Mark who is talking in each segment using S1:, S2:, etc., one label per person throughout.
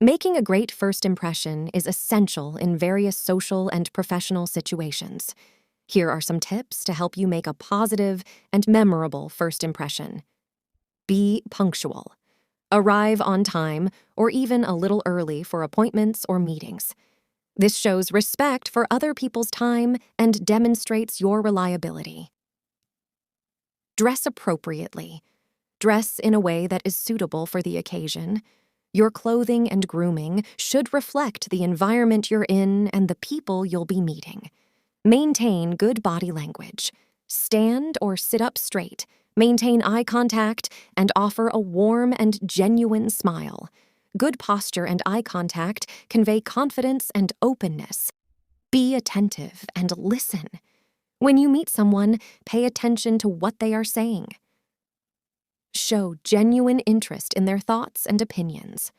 S1: Making a great first impression is essential in various social and professional situations. Here are some tips to help you make a positive and memorable first impression. Be punctual. Arrive on time or even a little early for appointments or meetings. This shows respect for other people's time and demonstrates your reliability. Dress appropriately. Dress in a way that is suitable for the occasion. Your clothing and grooming should reflect the environment you're in and the people you'll be meeting. Maintain good body language. Stand or sit up straight, maintain eye contact, and offer a warm and genuine smile. Good posture and eye contact convey confidence and openness. Be attentive and listen. When you meet someone, pay attention to what they are saying. Show genuine interest in their thoughts and opinions.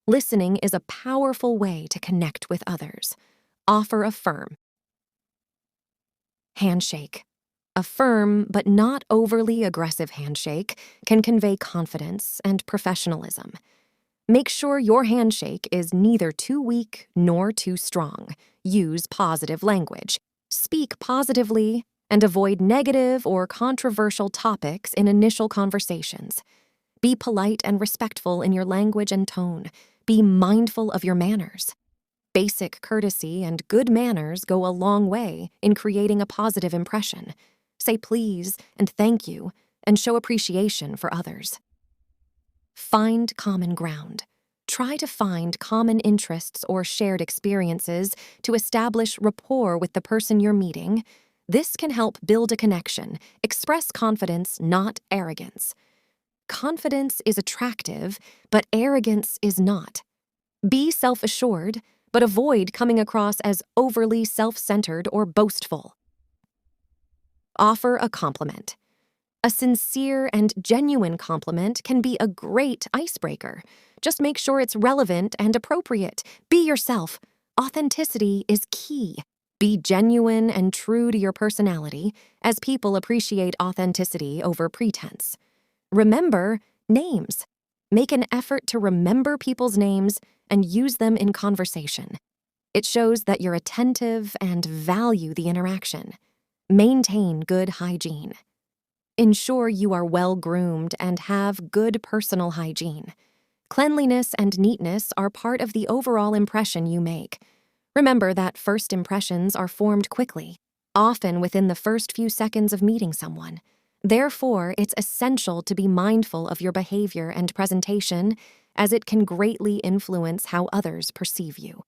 S1: Listening is a powerful way to connect with others. Offer a firm handshake. A firm but not overly aggressive handshake can convey confidence and professionalism. Make sure your handshake is neither too weak nor too strong. Use positive language. Speak positively and avoid negative or controversial topics in initial conversations. Be polite and respectful in your language and tone. Be mindful of your manners. Basic courtesy and good manners go a long way in creating a positive impression. Say please and thank you, and show appreciation for others. Find common ground. Try to find common interests or shared experiences to establish rapport with the person you're meeting. This can help build a connection. Express confidence, not arrogance. Confidence is attractive, but arrogance is not. Be self-assured, but avoid coming across as overly self-centered or boastful. Offer a compliment. A sincere and genuine compliment can be a great icebreaker. Just make sure it's relevant and appropriate. Be yourself. Authenticity is key. Be genuine and true to your personality, as people appreciate authenticity over pretense. Remember names. Make an effort to remember people's names and use them in conversation. It shows that you're attentive and value the interaction. Maintain good hygiene. Ensure you are well-groomed and have good personal hygiene. Cleanliness and neatness are part of the overall impression you make. Remember that first impressions are formed quickly, often within the first few seconds of meeting someone. Therefore, it's essential to be mindful of your behavior and presentation, as it can greatly influence how others perceive you.